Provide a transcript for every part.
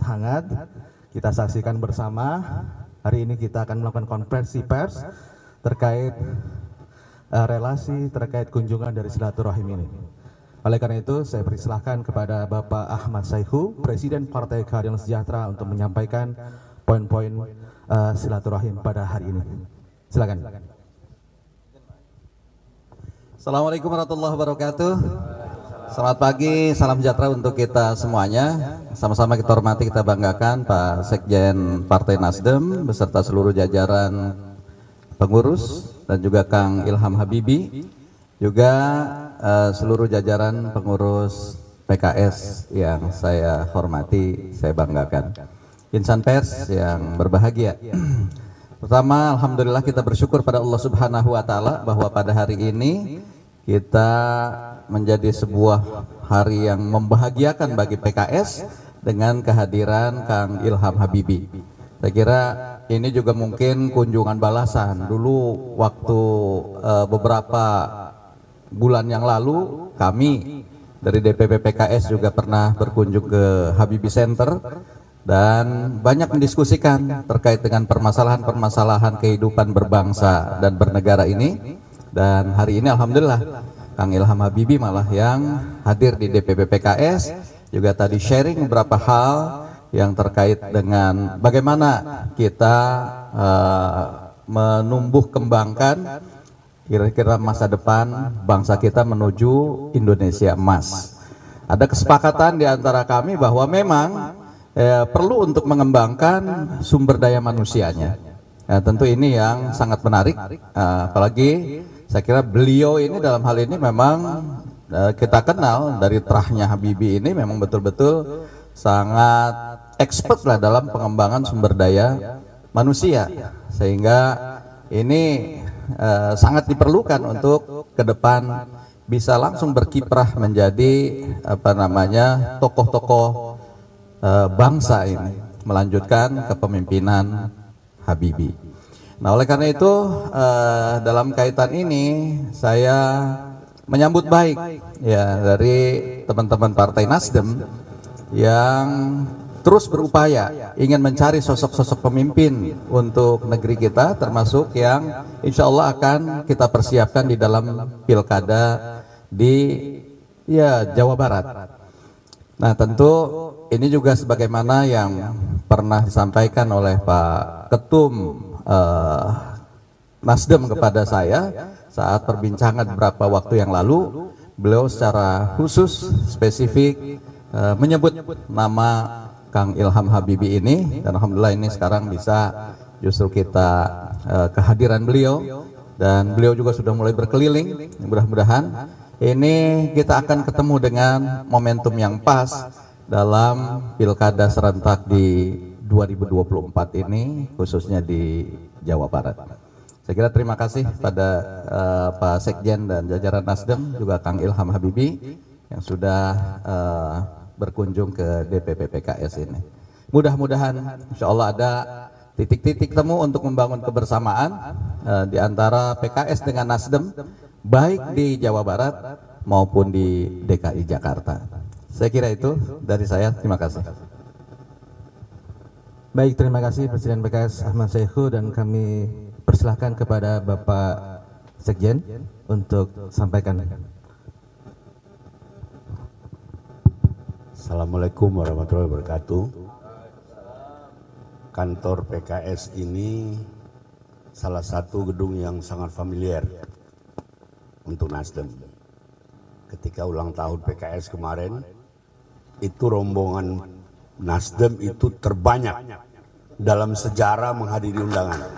hangat kita saksikan bersama. Hari ini kita akan melakukan konferensi pers terkait relasi terkait kunjungan dari silaturahim ini. Oleh karena itu, saya persilahkan kepada Bapak Ahmad Saihu, Presiden Partai Keadilan Sejahtera, untuk menyampaikan poin-poin silaturahim pada hari ini. Silakan. Assalamualaikum warahmatullahi wabarakatuh. Selamat pagi, salam sejahtera untuk kita semuanya. Sama-sama kita hormati, kita banggakan Pak Sekjen Partai Nasdem beserta seluruh jajaran pengurus dan juga Kang Ilham Habibie, juga seluruh jajaran pengurus PKS yang saya hormati, saya banggakan. Insan pers yang berbahagia. Pertama, alhamdulillah kita bersyukur pada Allah Subhanahu wa taala bahwa pada hari ini kita menjadi sebuah hari yang membahagiakan bagi PKS dengan kehadiran Kang Ilham Habibie. Saya kira ini juga mungkin kunjungan balasan. Dulu waktu beberapa bulan yang lalu kami dari DPP PKS juga pernah berkunjung ke Habibie Center dan banyak mendiskusikan terkait dengan permasalahan-permasalahan kehidupan berbangsa dan bernegara ini. Dan hari ini alhamdulillah Kang Ilham Habibie malah yang hadir di DPP PKS, juga tadi sharing beberapa hal yang terkait dengan bagaimana kita menumbuh kembangkan kira-kira masa depan bangsa kita menuju Indonesia emas. Ada kesepakatan di antara kami bahwa memang perlu untuk mengembangkan sumber daya manusianya. Tentu ini yang sangat menarik, apalagi saya kira beliau ini dalam hal ini memang kita kenal dari terahnya Habibie ini memang betul-betul sangat expert lah dalam pengembangan sumber daya manusia, sehingga ini sangat diperlukan untuk ke depan bisa langsung berkiprah menjadi tokoh-tokoh bangsa ini, melanjutkan kepemimpinan Habibie. Nah, oleh karena itu dalam kaitan ini saya menyambut baik ya dari teman-teman Partai Nasdem yang terus berupaya ingin mencari sosok-sosok pemimpin untuk negeri kita, termasuk yang insya Allah akan kita persiapkan di dalam pilkada di Jawa Barat. Nah, tentu ini juga sebagaimana yang pernah disampaikan oleh Pak Ketum Nasdem kepada saya saat perbincangan beberapa waktu yang lalu, beliau secara khusus spesifik menyebut nama Kang Ilham Habibie ini, dan alhamdulillah ini sekarang bisa justru kita kehadiran beliau, dan beliau juga sudah mulai berkeliling. Mudah-mudahan ini kita akan ketemu dengan momentum yang pas dalam pilkada serentak di 2024 ini, khususnya di Jawa Barat. Saya kira terima kasih pada Pak Sekjen dan jajaran Nasdem, juga Kang Ilham Habibie yang sudah berkunjung ke DPP PKS ini. Mudah-mudahan insya Allah ada titik-titik temu untuk membangun kebersamaan di antara PKS dengan Nasdem, baik di Jawa Barat maupun di DKI Jakarta. Saya kira itu dari saya, terima kasih. Baik, terima kasih Presiden PKS Ahmad Saihu, dan kami persilahkan kepada Bapak Sekjen untuk sampaikan. Assalamualaikum warahmatullahi wabarakatuh. Kantor PKS ini salah satu gedung yang sangat familiar untuk Nasdem. Ketika ulang tahun PKS kemarin, itu rombongan Nasdem itu terbanyak dalam sejarah menghadiri undangan.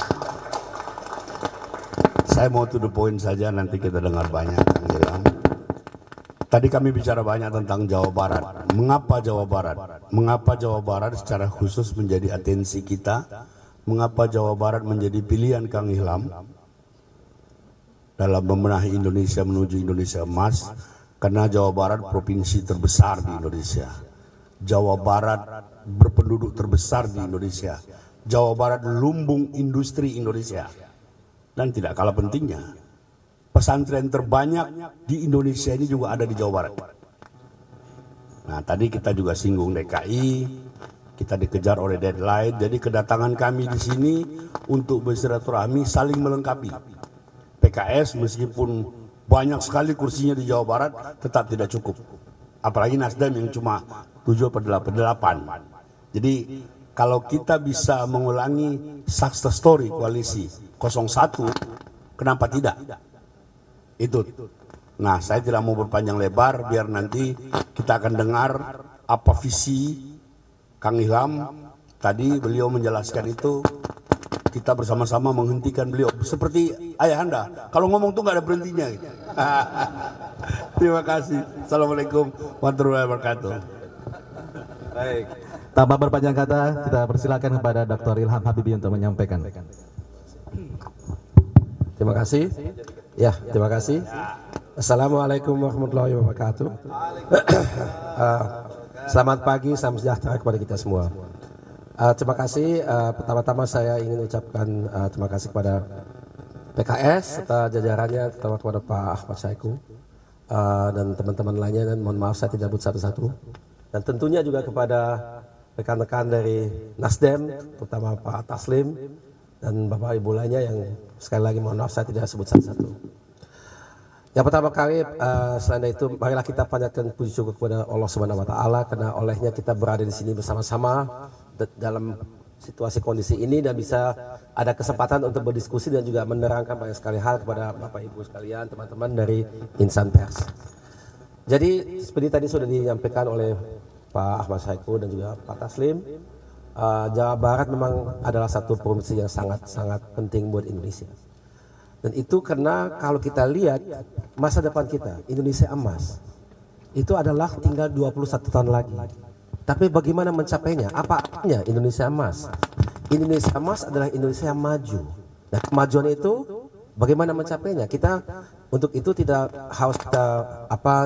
Saya mau to the point saja, nanti kita dengar banyak yang bilang. Tadi kami bicara banyak tentang Jawa Barat. Mengapa Jawa Barat? Mengapa Jawa Barat secara khusus menjadi atensi kita? Mengapa Jawa Barat menjadi pilihan Kang Ilham dalam membenahi Indonesia menuju Indonesia emas? Karena Jawa Barat provinsi terbesar di Indonesia. Jawa Barat berpenduduk terbesar di Indonesia. Jawa Barat lumbung industri Indonesia. Dan tidak kalah pentingnya, pesantren terbanyak di Indonesia ini juga ada di Jawa Barat. Nah, tadi kita juga singgung DKI, kita dikejar oleh deadline. Jadi kedatangan kami di sini untuk bersilaturahmi saling melengkapi. PKS meskipun banyak sekali kursinya di Jawa Barat tetap tidak cukup. Apalagi Nasdem yang cuma 7/8. Jadi kalau kita bisa mengulangi success story koalisi 01, kenapa tidak? Itu. Nah, saya tidak mau berpanjang lebar biar nanti kita akan dengar apa visi Kang Ilham. Tadi beliau menjelaskan itu, kita bersama-sama menghentikan beliau seperti ayahanda. Kalau ngomong tuh nggak ada berhentinya. Terima kasih. Assalamualaikum warahmatullahi wabarakatuh. Baik. Tanpa berpanjang kata, kita persilakan kepada Dr. Ilham Habibie untuk menyampaikan. Terima kasih. Ya, terima kasih. Assalamualaikum warahmatullahi wabarakatuh. Selamat pagi, salam sejahtera kepada kita semua. Terima kasih. Pertama-tama saya ingin ucapkan terima kasih kepada PKS serta jajarannya, terutama kepada Pak Ahmad Saiku dan teman-teman lainnya, dan mohon maaf saya tidak sebut satu-satu. Dan tentunya juga kepada rekan-rekan dari Nasdem, terutama Pak Taslim dan Bapak Ibu lainnya yang sekali lagi mohon maaf saya tidak sebut satu-satu. Yang pertama kali, selain itu, marilah kita panjatkan puji syukur kepada Allah Subhanahu Wa Taala karena olehnya kita berada di sini bersama-sama dalam situasi kondisi ini dan bisa ada kesempatan untuk berdiskusi dan juga menerangkan banyak sekali hal kepada Bapak Ibu sekalian, teman-teman dari insan pers. Jadi seperti tadi sudah disampaikan oleh Pak Ahmad Saiku dan juga Pak Taslim, Jawa Barat memang adalah satu provinsi yang sangat-sangat penting buat Indonesia. Dan itu karena kalau kita lihat masa depan kita, Indonesia emas, itu adalah tinggal 21 tahun lagi. Tapi bagaimana mencapainya? Apa artinya Indonesia emas? Indonesia emas adalah Indonesia yang maju. Nah, kemajuan itu bagaimana mencapainya? Kita untuk itu tidak harus kita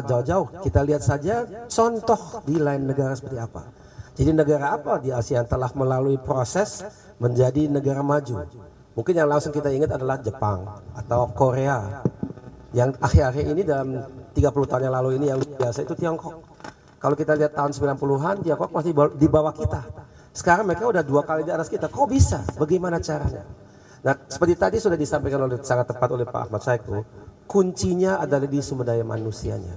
jauh-jauh. Kita lihat saja contoh di lain negara seperti apa. Jadi negara apa di Asia yang telah melalui proses menjadi negara maju? Mungkin yang langsung kita ingat adalah Jepang atau Korea. Yang akhir-akhir ini dalam 30 tahun yang lalu ini yang biasa itu Tiongkok. Kalau kita lihat tahun 90-an, Tiongkok masih di bawah kita. Sekarang mereka udah 2 kali di atas kita. Kok bisa? Bagaimana caranya? Nah, seperti tadi sudah disampaikan oleh sangat tepat oleh Pak Ahmad Saiku, kuncinya adalah di sumber daya manusianya.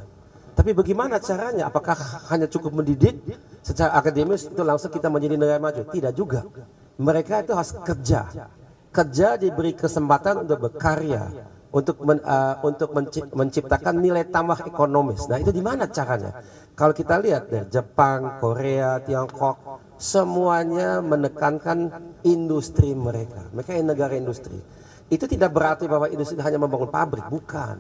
Tapi bagaimana caranya? Apakah hanya cukup mendidik secara akademis itu langsung kita menjadi negara maju? Tidak juga. Mereka itu harus kerja diberi kesempatan untuk berkarya, untuk menciptakan nilai tambah ekonomis. Nah, itu di mana caranya? Kalau kita lihat dari Jepang, Korea, Tiongkok, semuanya menekankan industri mereka. Mereka negara industri. Itu tidak berarti bahwa industri hanya membangun pabrik, bukan.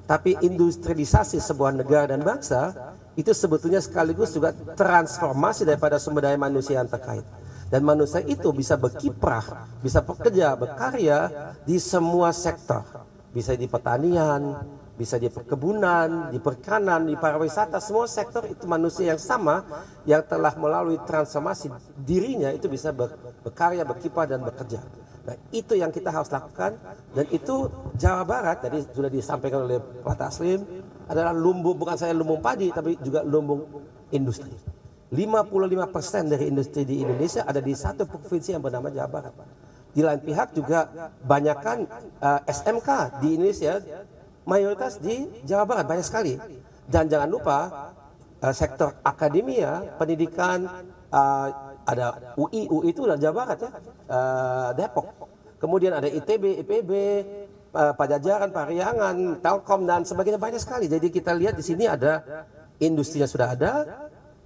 Tapi industrialisasi sebuah negara dan bangsa itu sebetulnya sekaligus juga transformasi daripada sumber daya manusia yang terkait. Dan manusia itu bisa berkiprah, bisa bekerja, berkarya di semua sektor. Bisa di pertanian, bisa di perkebunan, di perikanan, di pariwisata, semua sektor itu manusia yang sama yang telah melalui transformasi dirinya itu bisa berkarya, berkiprah dan bekerja. Nah, itu yang kita harus lakukan, dan itu Jawa Barat tadi sudah disampaikan oleh Pak Taslim adalah lumbung, bukan saja lumbung padi tapi juga lumbung industri. 55% dari industri di Indonesia ada di satu provinsi yang bernama Jawa Barat. Di lain pihak juga banyakkan SMK di Indonesia mayoritas di Jawa Barat, banyak sekali. Dan jangan lupa sektor akademia, pendidikan, ada UI itu dari Jawa Barat ya, Depok. Kemudian ada ITB, IPB, Pajajaran, Pariangan, Telkom dan sebagainya, banyak sekali. Jadi kita lihat di sini ada industrinya sudah ada.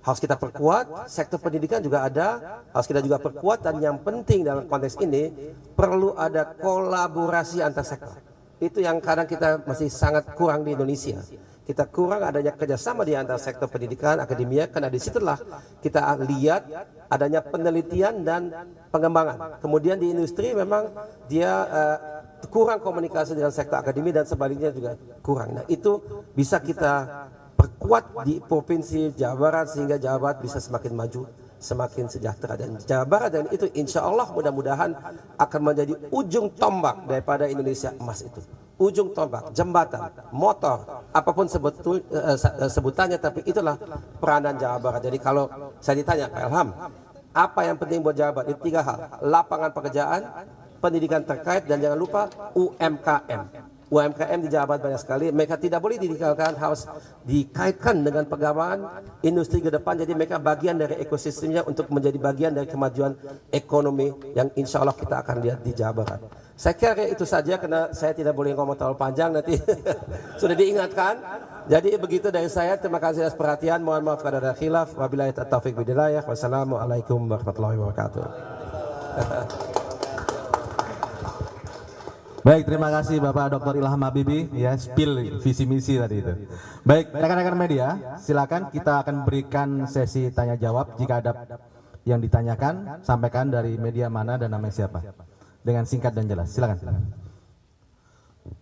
Harus kita perkuat, sektor pendidikan juga ada, harus kita juga perkuat, dan yang penting dalam konteks ini perlu ada kolaborasi antar sektor. Itu yang kadang kita masih sangat kurang di Indonesia. Kita kurang adanya kerjasama di antara sektor pendidikan, akademia, karena disitulah kita lihat adanya penelitian dan pengembangan. Kemudian di industri memang dia kurang komunikasi dengan sektor akademia dan sebaliknya juga kurang. Nah, itu bisa kita perkuat di provinsi Jawa Barat sehingga Jawa Barat bisa semakin maju, semakin sejahtera. Dan Jawa Barat dan itu insya Allah mudah-mudahan akan menjadi ujung tombak daripada Indonesia emas itu. Ujung tombak, jembatan, motor, apapun sebutannya, tapi itulah peranan Jawa Barat. Jadi kalau saya ditanya, Pak Ilham, Apa yang penting buat Jawa Barat? Itu 3 hal. Lapangan pekerjaan, pendidikan terkait, dan jangan lupa UMKM. UMKM di Jawa Barat banyak sekali. Mereka tidak boleh ditinggalkan, harus dikaitkan dengan pegawai industri ke depan. Jadi mereka bagian dari ekosistemnya untuk menjadi bagian dari kemajuan ekonomi yang insya Allah kita akan lihat di Jawa Barat. Saya kira itu saja karena saya tidak boleh ngomong terlalu panjang nanti sudah diingatkan. Jadi begitu dari saya. Terima kasih atas perhatian. Mohon maaf kalau ada khilaf. Wabillahi taufiq wal hidayah. Wassalamualaikum warahmatullahi wabarakatuh. Baik, terima kasih Bapak Dr. Ilham Habibie ya, spill visi misi tadi itu. Baik, rekan-rekan media, silakan kita akan berikan sesi tanya jawab. Jika ada yang ditanyakan, sampaikan dari media mana dan namanya siapa. Dengan singkat dan jelas. Silakan.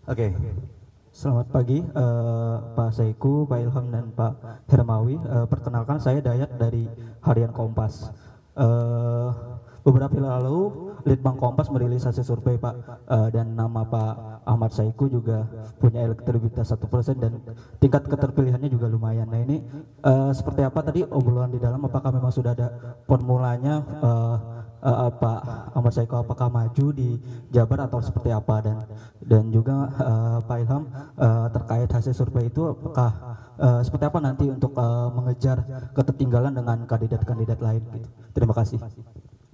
Oke. Selamat pagi Pak Saiku, Pak Ilham dan Pak Hermawi. Perkenalkan saya Dayat dari Harian Kompas. Beberapa hari lalu Litbang Kompas merilis hasil survei Pak, dan nama Pak Ahmad Saiku juga punya elektabilitas 1% dan tingkat keterpilihannya juga lumayan. Nah ini seperti apa tadi obrolan di dalam, apakah memang sudah ada formulanya Pak Ahmad Saiku apakah maju di Jabar atau seperti apa, dan juga Pak Ilham terkait hasil survei itu apakah seperti apa nanti untuk mengejar ketertinggalan dengan kandidat-kandidat lain gitu. Terima kasih.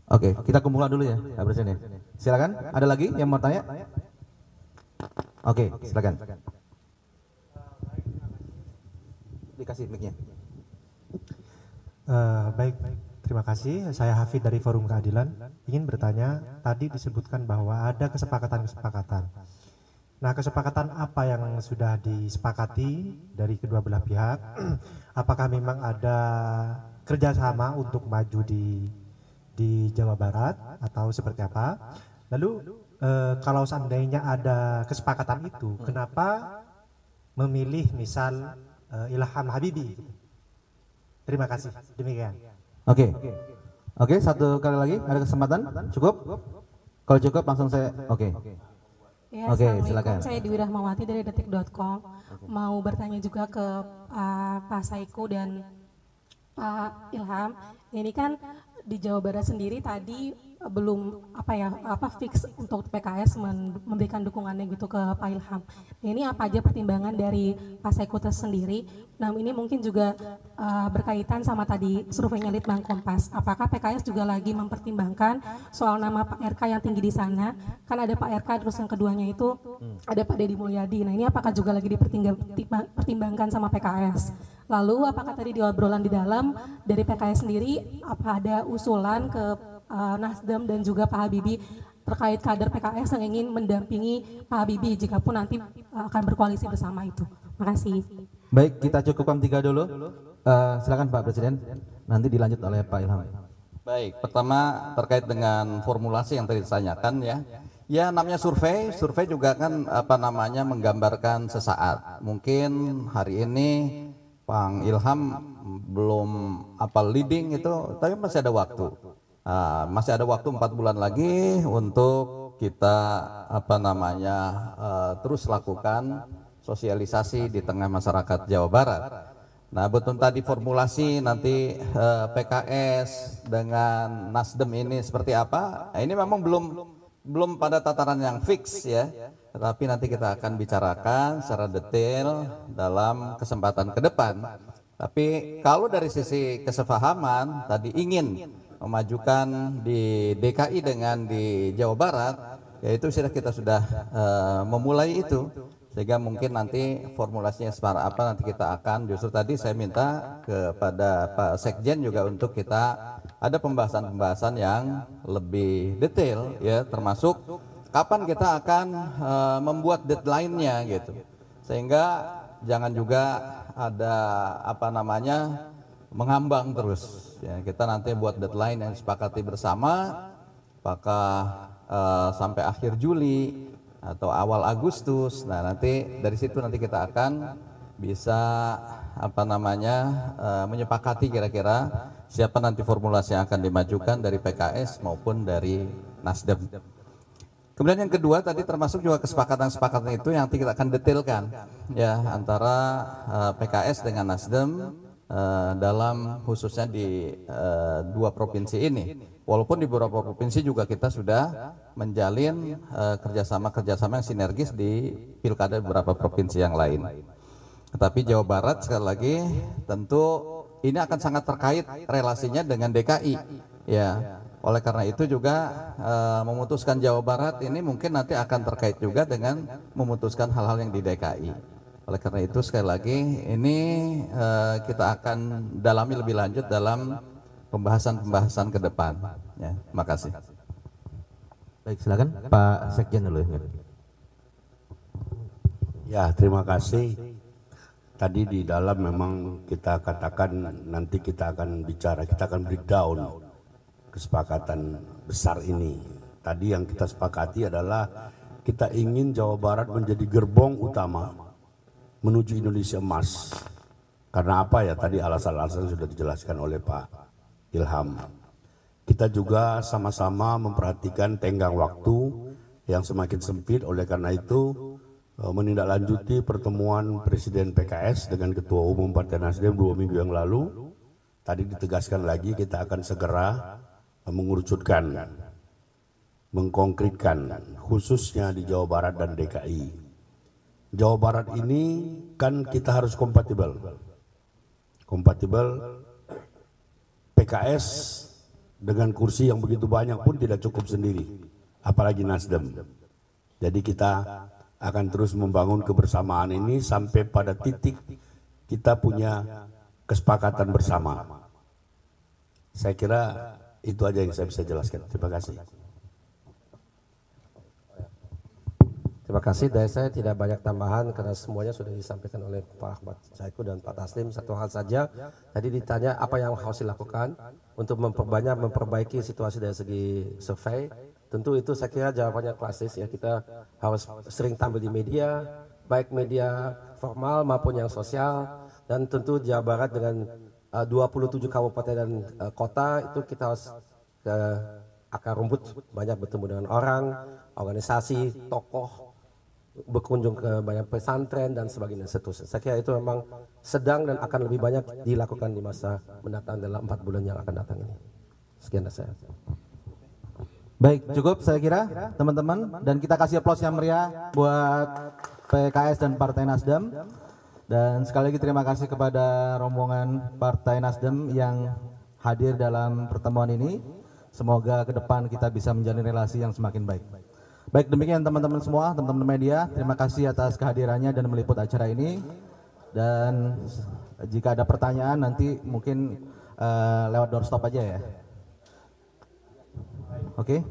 Oke, kita kumpulan dulu ya, Pak Presiden. Silakan, ada lagi yang mau tanya? Oke, silakan. Dikasih mic-nya. Baik, terima kasih. Saya Hafid dari Forum Keadilan. Ingin bertanya, tadi disebutkan bahwa ada kesepakatan-kesepakatan. Nah, kesepakatan apa yang sudah disepakati dari kedua belah pihak? Apakah memang ada kerjasama untuk maju di Jawa Barat atau seperti apa? Lalu kalau seandainya ada kesepakatan itu, kenapa memilih misal Ilham Habibie? Terima kasih. Demikian. Oke, satu kali lagi ada kesempatan? Cukup? Kalau cukup langsung saya. Oke. Ya, Oke, Assalamualaikum. silakan. Saya Dewi Rahmawati dari detik.com. Mau bertanya juga ke Pak Saiku dan Pak Ilham. Ini kan di Jawa Barat sendiri tadi belum fix untuk PKS memberikan dukungannya gitu ke Pak Ilham. Nah, ini apa aja pertimbangan dari Pak Saiku sendiri? Nah, ini mungkin juga berkaitan sama tadi surveinya Litbang Kompas. Apakah PKS juga lagi mempertimbangkan soal nama Pak RK yang tinggi di sana? Kan ada Pak RK, terus yang keduanya itu ada Pak Deddy Mulyadi. Nah, ini apakah juga lagi dipertimbangkan sama PKS? Lalu apakah tadi di obrolan di dalam dari PKS sendiri apa ada usulan ke Nasdem dan juga Pak Habibie terkait kader PKS yang ingin mendampingi Pak Habibie jika pun nanti akan berkoalisi bersama itu? Makasih. Baik, kita cukupkan 3 dulu. Silakan Pak Presiden, nanti dilanjut oleh Pak Ilham. Baik, pertama terkait dengan formulasi yang tadi ditanyakan ya. Ya namanya survei juga kan menggambarkan sesaat. Mungkin hari ini Bang Ilham belum leading itu, tapi masih ada waktu. Masih ada waktu 4 bulan lagi untuk kita terus lakukan sosialisasi di tengah masyarakat Jawa Barat. Nah, betul tadi formulasi nanti PKS dengan Nasdem ini seperti apa? Nah, ini memang belum pada tataran yang fix ya. Tetapi nanti kita akan bicarakan secara detail dalam kesempatan ke depan. Tapi kalau dari sisi kesepahaman tadi ingin memajukan di DKI dengan di Jawa Barat, yaitu kita sudah memulai itu, sehingga mungkin nanti formulasinya seperti apa nanti kita akan justru tadi saya minta kepada Pak Sekjen juga untuk kita ada pembahasan-pembahasan yang lebih detail ya, termasuk kapan kita akan membuat deadline-nya gitu, sehingga jangan juga ada mengambang terus ya. Kita nanti buat deadline yang disepakati bersama, apakah sampai akhir Juli atau awal Agustus. Nah, nanti dari situ nanti kita akan bisa menyepakati kira-kira siapa nanti formulasi yang akan dimajukan dari PKS maupun dari Nasdem. Kemudian yang kedua tadi termasuk juga kesepakatan-kesepakatan itu yang nanti kita akan detailkan ya antara PKS dengan Nasdem dalam khususnya di dua provinsi ini. Walaupun di beberapa provinsi juga kita sudah menjalin kerjasama yang sinergis di pilkada beberapa provinsi yang lain. Tetapi Jawa Barat sekali lagi tentu ini akan sangat terkait relasinya dengan DKI, ya. Oleh karena itu juga memutuskan Jawa Barat ini mungkin nanti akan terkait juga dengan memutuskan hal-hal yang di DKI. Oleh karena itu sekali lagi ini kita akan dalami lebih lanjut dalam pembahasan ke depan. Ya, terima kasih. Baik, silakan Pak Sekjen dulu. Ya, terima kasih. Tadi di dalam memang kita katakan nanti kita akan bicara, kita akan breakdown kesepakatan besar ini. Tadi yang kita sepakati adalah kita ingin Jawa Barat menjadi gerbong utama menuju Indonesia Emas. Karena apa ya, tadi alasan-alasan sudah dijelaskan oleh Pak Ilham. Kita juga sama-sama memperhatikan tenggang waktu yang semakin sempit, oleh karena itu menindaklanjuti pertemuan Presiden PKS dengan Ketua Umum Partai Nasdem 2 minggu yang lalu. Tadi ditegaskan lagi kita akan segera mengerucutkan, mengkonkretkan khususnya di Jawa Barat dan DKI. Jawa Barat ini kan kita harus kompatibel. PKS dengan kursi yang begitu banyak pun tidak cukup sendiri, apalagi Nasdem. Jadi kita akan terus membangun kebersamaan ini sampai pada titik kita punya kesepakatan bersama. Saya kira itu aja yang saya bisa jelaskan. Terima kasih. Terima kasih. Dari saya tidak banyak tambahan karena semuanya sudah disampaikan oleh Pak Ahmad Saiku dan Pak Taslim. Satu hal saja, tadi ditanya apa yang harus dilakukan untuk memperbaiki situasi dari segi survei. Tentu itu saya kira jawabannya klasis ya, kita harus sering tampil di media, baik media formal maupun yang sosial, dan tentu Jawa Barat dengan 27 kabupaten dan kota itu kita harus ke akar rumput, banyak bertemu dengan orang, organisasi, tokoh, berkunjung ke banyak pesantren dan sebagainya seterusnya. Saya kira itu memang sedang dan akan lebih banyak dilakukan di masa mendatang dalam 4 bulan yang akan datang ini. Sekian dari saya. Baik, cukup saya kira teman-teman, dan kita kasih aplaus yang meriah buat PKS dan Partai Nasdem. Dan sekali lagi terima kasih kepada rombongan Partai Nasdem yang hadir dalam pertemuan ini. Semoga ke depan kita bisa menjalin relasi yang semakin baik. Baik, demikian teman-teman semua, teman-teman media, terima kasih atas kehadirannya dan meliput acara ini. Dan jika ada pertanyaan nanti mungkin lewat doorstop aja ya. Oke.